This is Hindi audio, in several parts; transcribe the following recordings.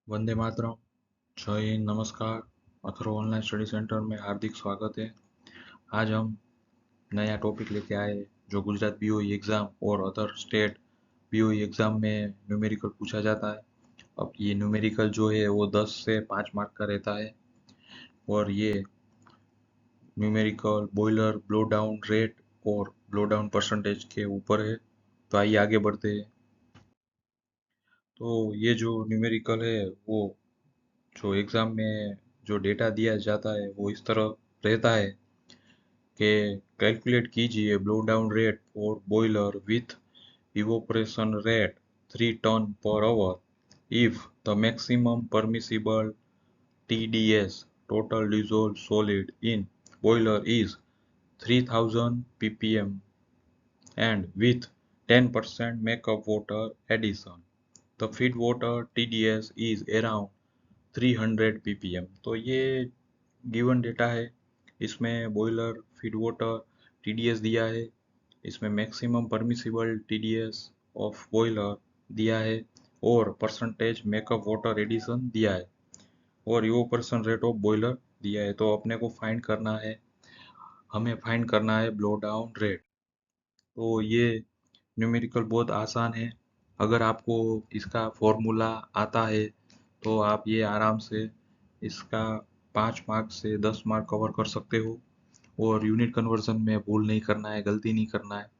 वंदे मातरम। जय हिंद, नमस्कार। अथर्व ऑनलाइन स्टडी सेंटर में हार्दिक स्वागत है। आज हम नया टॉपिक लेके आए जो गुजरात बीओई एग्ज़ाम और अदर स्टेट बीओई एग्ज़ाम में न्यूमेरिकल पूछा जाता है। अब ये न्यूमेरिकल जो है वो 10 से 5 मार्क का रहता है और ये numerical boiler blow down rate और ब्लो डाउन परसेंटेज के ऊपर है। तो आइए आगे बढ़ते हैं। तो ये जो न्यूमेरिकल है वो जो एग्ज़ाम में जो डेटा दिया जाता है वो इस तरह रहता है कि कैलकुलेट कीजिए blow down rate for boiler with evaporation rate 3 ton per hour if the maximum permissible TDS total dissolved solid in boiler is 3000 ppm and with 10% makeup water addition. The feed water TDS is around 300 ppm। तो ये गिवन डेटा है। इसमें बॉयलर फीड वाटर TDS दिया है। इसमें maximum permissible TDS of boiler दिया है और परसेंटेज मेकअप वाटर एडिशन दिया है और इवोपरेशन रेट ऑफ बॉयलर दिया है। तो अपने को फाइंड करना है, हमें फाइंड करना है ब्लो डाउन रेट। तो ये न्यूमेरिकल बहुत आसान है। अगर आपको इसका फॉर्मूला आता है तो आप ये आराम से इसका 5 मार्क से 10 मार्क कवर कर सकते हो और यूनिट कन्वर्जन में भूल नहीं करना है, गलती नहीं करना है।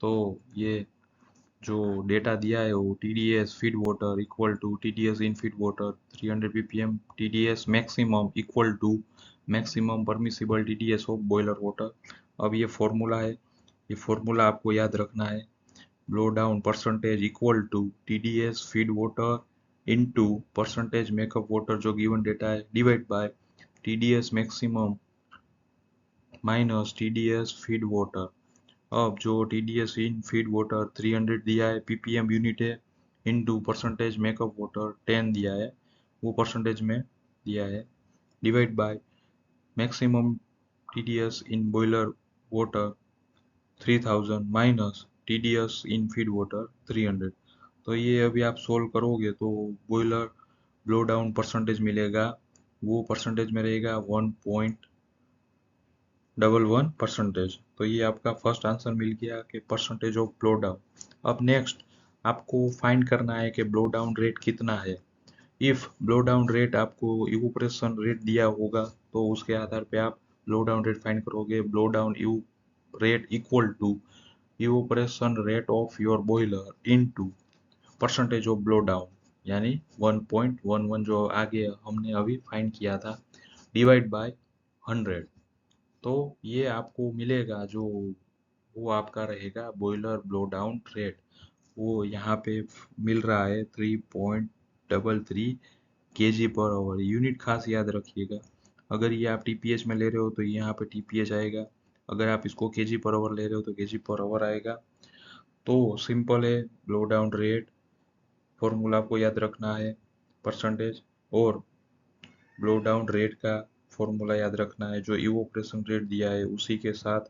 तो ये जो डेटा दिया है वो TDS feed water equal to TDS in feed water 300 ppm TDS maximum equal to maximum permissible TDS of boiler water. अब ये फॉर्मूला है, ये फॉर्मूला आपको याद रखना है। Blow down percentage equal to TDS feed water into percentage makeup water जो गिवन डेटा है divide by TDS maximum minus TDS feed water. अब जो TDS इन फीड वाटर 300 दिया है ppm यूनिट है इनटू परसेंटेज मेकअप वाटर 10 दिया है, वो परसेंटेज में दिया है, divide by maximum TDS in boiler water 3000 minus TDS in feed water 300। तो ये अभी आप सोल्व करोगे तो बॉयलर ब्लो डाउन परसेंटेज मिलेगा, वो परसेंटेज में रहेगा 1.11%। तो ये आपका फर्स्ट आंसर मिल गया कि परसेंटेज ऑफ ब्लो डाउन। अब नेक्स्ट आपको फाइंड करना है कि ब्लो डाउन रेट कितना है। इफ ब्लो डाउन रेट आपको इवोपरेशन रेट दिया होगा तो उसके आधार पे आप ब्लो डाउन रेट फाइंड करोगे। ब्लो डाउन इव rate equal to evaporation rate of your boiler into percentage of blow down यानी 1.11 जो आगे हमने अभी फाइंड किया था डिवाइड बाय 100। तो ये आपको मिलेगा जो वो आपका रहेगा बॉयलर ब्लो डाउन रेट। वो यहाँ पे मिल रहा है 3.33 kg पर आवर। यूनिट खास याद रखिएगा। अगर ये आप TPH में ले रहे हो तो यहाँ पे TPH आएगा, अगर आप इसको kg पर आवर ले रहे हो तो kg पर आवर आएगा। तो सिंपल है, ब्लो डाउन रेट फॉर्मूला आपको याद रखना है, परसेंटेज और ब्लो डाउन रेट का फॉर्मूला याद रखना है। जो इवोपरेशन रेट दिया है उसी के साथ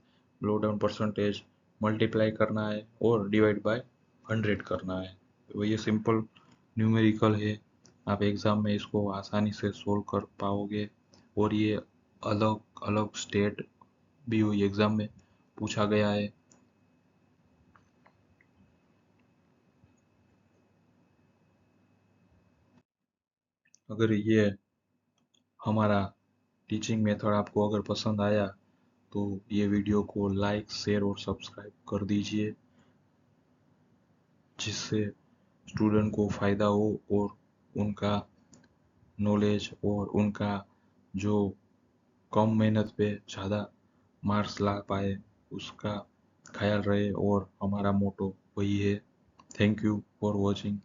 ब्लो डाउन परसेंटेज मल्टीप्लाई करना है और डिवाइड बाय 100 करना है। तो ये सिंपल न्यूमेरिकल है, आप एग्ज़ाम में इसको आसानी से सोल्व कर पाओगे और ये अलग अलग स्टेट बीओई एग्ज़ाम में पूछा गया है। अगर ये हमारा टीचिंग मेथड आपको अगर पसंद आया तो ये वीडियो को लाइक शेयर और सब्सक्राइब कर दीजिए, जिससे स्टूडेंट को फ़ायदा हो और उनका नॉलेज और उनका जो कम मेहनत पे ज़्यादा मार्क्स ला पाए उसका ख्याल रहे। और हमारा मोटो वही है। Thank you for watching.